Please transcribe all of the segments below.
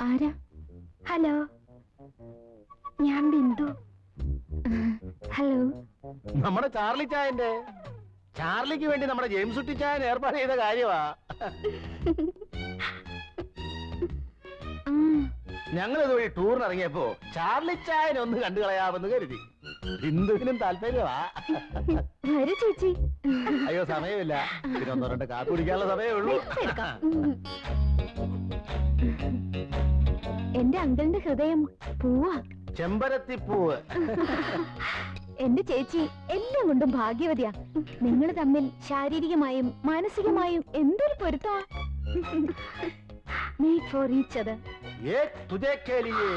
ആരാ? ഹലോ, ഞാൻ ബിന്ദു. ഹലോ. നമ്മുടെ ചാർലി ചായന്റെ. ചാർലിക്ക് വേണ്ടി നമ്മുടെ ജെയിംസ് കുട്ടി ചായൻ ഏർപ്പാട് ചെയ്ത കാര്യമാ. ഞങ്ങളിതുവഴി ടൂറിന് ഇറങ്ങിയപ്പോ ചാർലി ചായനെ ഒന്ന് കണ്ടു കളയാമെന്ന് കരുതി. ബിന്ദുവിനും താല്പര്യമാ. ചേച്ചി. അയ്യോ, സമയമില്ല. പിന്നെ ഒന്നോ രണ്ട് കാപ്പി കുടിക്കാനുള്ള സമയമേ ഉള്ളൂ. എന്റെ അങ്കിളിന്റെ ഹൃദയം പൂവാ. ചെമ്പരത്തിപ്പൂവ്. എന്റെ ചേച്ചി എല്ലാം കൊണ്ടും ഭാഗ്യവതിയാ. നിങ്ങൾ തമ്മിൽ ശാരീരികമായും മാനസികമായും എന്തൊരു പൊരുത്തമാ. Made for each other. ये तुझे के लिए.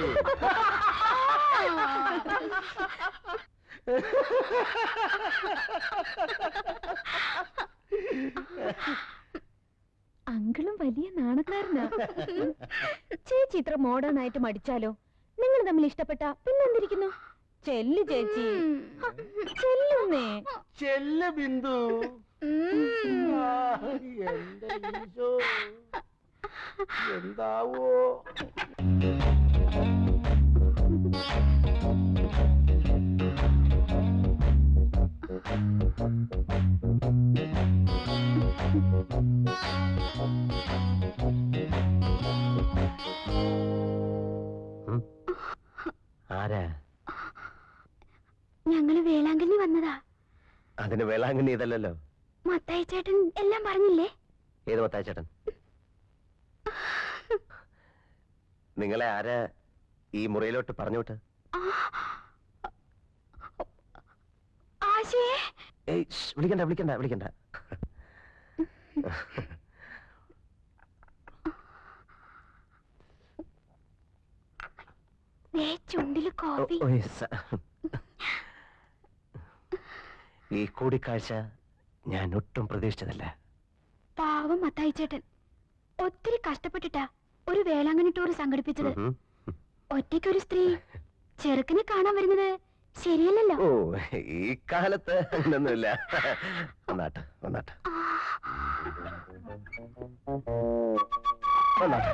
അങ്കിളും വലിയ നാണക്കാരനാ. ചേച്ചി ഇത്ര മോഡേൺ ആയിട്ട് മടിച്ചാലോ? നിങ്ങൾ തമ്മിൽ ഇഷ്ടപ്പെട്ട പിന്നെന്തിരിക്കുന്നു? ചെല്ലു ചേച്ചി, ചെല്ലുന്നേ. ചെല്ല് ബിന്ദു. എന്താവോ? ആരാ? ഞങ്ങള് വേളാങ്കണ്ണി വന്നതാ. അതിന് വേളാങ്കണ്ണി ഇതല്ലോ. മത്തായി ചേട്ടൻ എല്ലാം പറഞ്ഞില്ലേ? ഏത് മത്തായി ചേട്ടൻ? നിങ്ങളെ ആരാ ഈ മുറിയിലോട്ട് പറഞ്ഞോട്ട്? വിളിക്കണ്ട വിളിക്കണ്ട വിളിക്കണ്ട. ചുണ്ടില് കോപ്പി. ഈ കൂടിക്കാഴ്ച ഞാൻ ഒട്ടും പ്രതീക്ഷിച്ചതല്ല. പാവം മത്തായി ചേട്ടൻ ഒത്തിരി കഷ്ടപ്പെട്ടിട്ടാ ഒരു വേളാങ്കണ്ണി ടൂർ സംഘടിപ്പിച്ചത്. ഒറ്റയ്ക്കൊരു സ്ത്രീ ചെറുക്കനെ കാണാൻ വരുന്നത് ശരിയല്ലല്ലോ. ഓ, ഈ കാലത്ത് അങ്ങനൊന്നുമില്ല. വന്നാട്ടെ വന്നാട്ടെ വന്നാട്ടെ.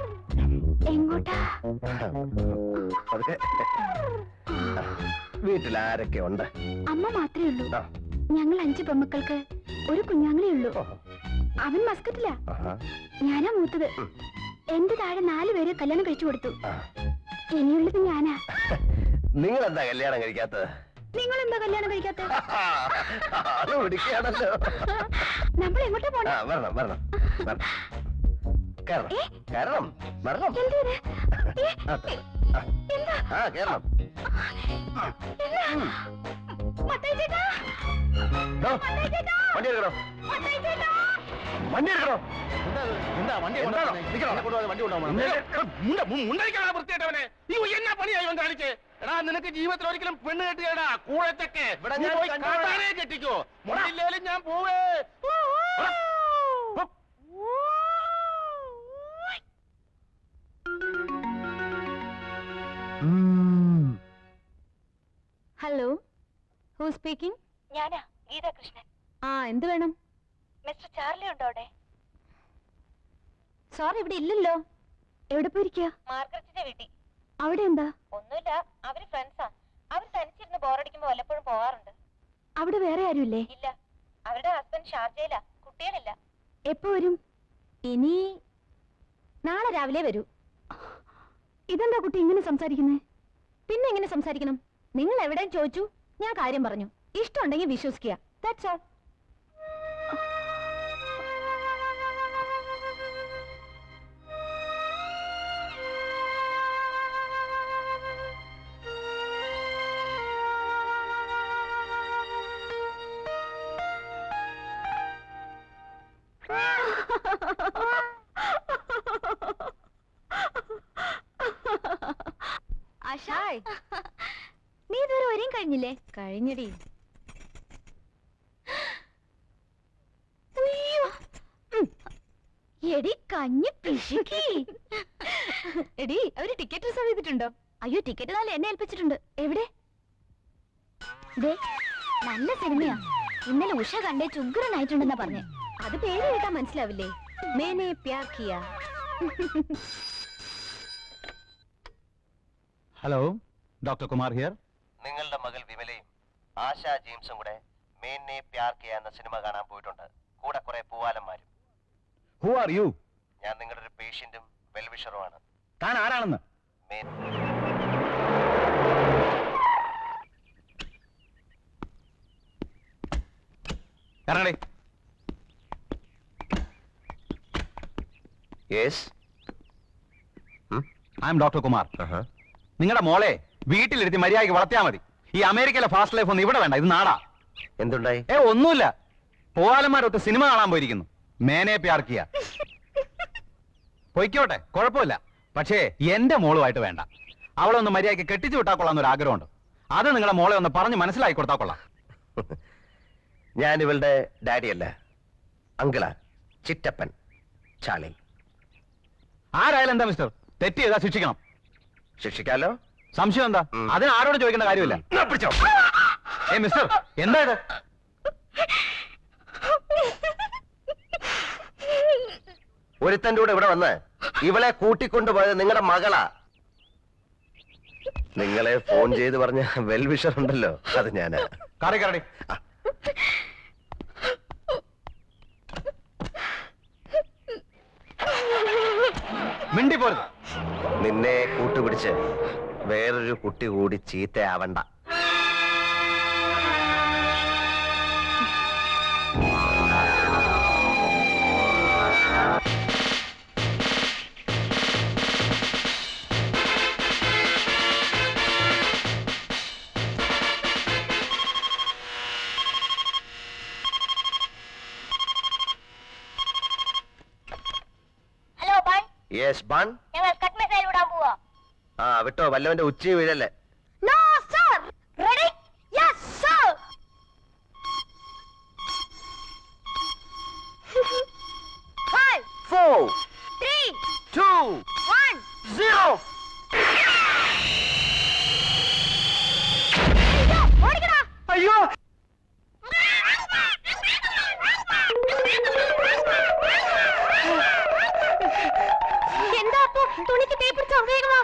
എങ്ങോട്ടാ? അതൊക്കെ വീട്ടിൽ ആരൊക്കെ ഉണ്ട്? അമ്മ മാത്രമേ ഉള്ളൂ. ഞങ്ങൾ 5 പെമ്മക്കൾക്ക് ഒരു കുഞ്ഞാങ്ങളേ ഉള്ളൂ. അവൻ മസ്കറ്റിലാ. ഞാനാ മൂത്തത്. എന്റെ താഴെ 4 പേര് കല്യാണം കഴിച്ചു കൊടുത്തു. ഇനിയുള്ളത് ഞാനാ. നിങ്ങൾ എന്താ കല്യാണം കഴിക്കാത്തത്? നിങ്ങൾ എന്താ കല്യാണം കഴിക്കാത്തത്? നമ്മൾ എങ്ങോട്ടാ പോണേ? വരണം വരണം വരണം. കേറണം വരണം. കേറണം. വണ്ടി എടുക്കണോ? വണ്ടി എടുക്കണോ? എന്താ വണ്ടി വൃത്തിയായിട്ടവനെ എന്നാ പണിയായി ഇവൻ കാണിച്ചേ? എടാ, നിനക്ക് ജീവിതത്തിൽ ഒരിക്കലും പെണ്ണ് കെട്ടിയടാ. കൂഴത്തൊക്കെ കെട്ടിക്കോ. മുടയില്ലേലും ഞാൻ പോവേ. Hello, who speaking? ഞാനാ, ഗീതാ കൃഷ്ണൻ. എന്ത് വേണം? മിസ്റ്റർ ചാർലി ഉണ്ടോ അവിടെ? സോറി, ഇവിടെ ഇല്ലല്ലോ. എവിടെ പോയിരിക്കുക? മാർഗരറ്റിന്റെ വീട്ടിൽ. അവിടെ എന്താ? ഒന്നുമില്ല, അവര് ഫ്രണ്ട്സാ. അവർ തനിച്ചിരുന്ന് ബോറടിക്കുമ്പോ വല്ലപ്പോഴും പോവാറുണ്ട്. അവിടെ വേറെ ആരുമില്ലേ? ഇല്ല, അവരുടെ ഹസ്ബൻഡ് ഷാർജയിലാ. കുട്ടികളില്ല. എപ്പോ വരും? ഇനി നാളെ രാവിലെ വരൂ. ഇതെന്താ കുട്ടി ഇങ്ങനെ സംസാരിക്കുന്നേ? പിന്നെ എങ്ങനെ സംസാരിക്കണം? നിങ്ങൾ എവിടെയും ചോദിച്ചു, ഞാൻ കാര്യം പറഞ്ഞു. ഇഷ്ടമുണ്ടെങ്കിൽ വിശ്വസിക്കുക. That's all. നീ ഇതുവരെ വരെയും കഴിഞ്ഞില്ലേ? കഴിഞ്ഞടി. എടി കഞ്ഞി പിശുക്കി. എടി, അവര് ടിക്കറ്റ് റിസർവ് ചെയ്തിട്ടുണ്ടോ? അയ്യോ, ടിക്കറ്റ് നാളെ എന്നെ ഏൽപ്പിച്ചിട്ടുണ്ട്. എവിടെ? നല്ല സിനിമയാ. ഇന്നലെ ഉഷ കണ്ടേ ചുഗ്രനായിട്ടുണ്ടെന്നാ പറഞ്ഞേ. അത് പേര് കേട്ടാ മനസ്സിലാവില്ലേ? Maine Pyar Kiya. Hello doctor Kumar here. നിങ്ങളുടെ മകൾ വിമലയും ആശ ജെയിംസും കൂടെ മേന്നെ പ്യാർ കിയ എന്ന സിനിമ കാണാൻ പോയിട്ടുണ്ട്. കൂടെ കുറെ പൂവാലന്മാരും. Who are you? ഞാൻ നിങ്ങളുടെ ഒരു പേഷ്യന്റും വെൽവിഷറുമാണ്. താൻ ആരാണെന്ന്? മേൻ ഇറങ്ങടേ. Yes. I am doctor Kumar. നിങ്ങളുടെ മോളെ വീട്ടിലിരുത്തി മര്യാദയ്ക്ക് വളർത്തിയാൽ മതി. ഈ അമേരിക്കയിലെ ഫാസ്റ്റ് ലൈഫ് ഒന്നും ഇവിടെ വേണ്ട. ഇത് നാടാ. എന്തുണ്ടായി? ഒന്നുമില്ല. പോവാലന്മാരൊത്ത് സിനിമ കാണാൻ പോയിരിക്കുന്നു. മേനെ പ്യാർ കിയ. പൊയ്ക്കോട്ടെ, കുഴപ്പമില്ല. പക്ഷേ എന്റെ മോളുമായിട്ട് വേണ്ട. അവളെ ഒന്ന് മര്യാദയ്ക്ക് കെട്ടിച്ചു വിട്ടാൽ കൊള്ളാന്നൊരു ആഗ്രഹമുണ്ട്. അത് നിങ്ങളുടെ മോളെ ഒന്ന് പറഞ്ഞ് മനസ്സിലാക്കി കൊടുത്താൽ കൊള്ളാം. ഞാൻ ഇവളുടെ ഡാഡിയല്ല, അങ്കിളാ, ചിറ്റപ്പൻ, ചാളി. ആരായാലും എന്താ മിസ്റ്റർ, തെറ്റ് ചെയ്താൽ ശിക്ഷിക്കണം. ശിക്ഷിക്കാലോ? സംശയം എന്താ? അതിന് ആരോട് ചോദിക്കേണ്ട കാര്യമില്ല. പിടിച്ചോ. മിസ്റ്റർ, എന്താ ഇത്? ഒരുത്തന്റെ കൂടെ ഇവിടെ വന്ന് ഇവളെ കൂട്ടിക്കൊണ്ടുപോയത് നിങ്ങളുടെ മകളാ. നിങ്ങളെ ഫോൺ ചെയ്ത് പറഞ്ഞ വെൽവിഷർ ഉണ്ടല്ലോ, അത് ഞാനാ. കാറി കയറടി. മിണ്ടി പോരുത്. നിന്നെ കൂട്ടുപിടിച്ച് വേറൊരു കുട്ടി കൂടി ചീത്തയാവണ്ട. Hello bun, yes bun. ഞങ്ങൾ കട്ട് മിസൈൽ വിടാൻ പോവാ. ആ വിട്ടോ, വല്ലവന്റെ ഉച്ച വീഴല്ലേ. No sir. Ready? Yes sir. 5 4 3 2 1 0. ഓടിക്കടാ. അയ്യോ, എന്താ അപ്പോ തുണിക്ക് തേ പിടിച്ചോ, വേഗം വാ.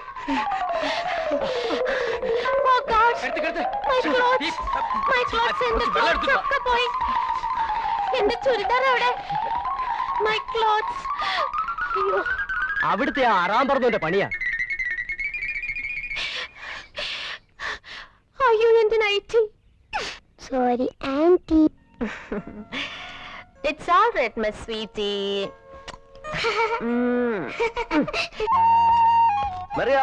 Oh God. My clothes. My clothes. എന്റെ clothes ഒക്കെ പോയി. എന്റെ ചുരിദാർ എവിടെ? My clothes. അയ്യോ. അവിടുത്തെ ആറാം പറഞ്ഞോന്റെ പണിയാ. അയ്യോ, എന്റെ nightie. Sorry, auntie. It's all right, my sweetie. Mariya,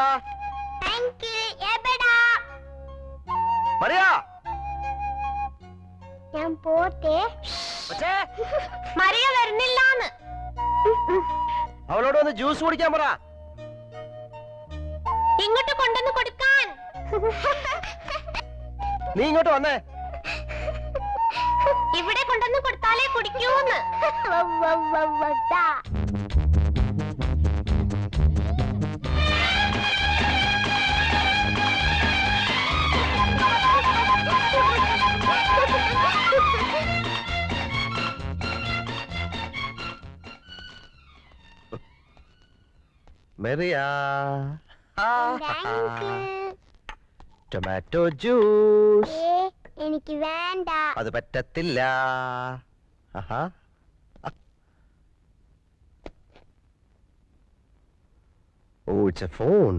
Uncle, എവിടാ? മറിയ. ഞാൻ പോട്ടെ. മറിയ വരുന്നില്ലാന്ന്. അവളോട് വന്ന് ജ്യൂസ് കുടിക്കാൻ പറ. ഇങ്ങോട്ട് കൊണ്ടുവന്ന് കൊടുക്കാൻ. നീ ഇങ്ങോട്ട് വന്നേ. ഇവിടെ കൊണ്ടുവന്ന് കൊടുത്താലേ കുടിക്കൂന്ന്. മെറിയ, ടൊമാറ്റോ ജ്യൂസ്. എനിക്ക് വേണ്ട. അത് പറ്റത്തില്ല. ആഹാ. ഓ, ഇറ്റ്സ് എ ഫോൺ.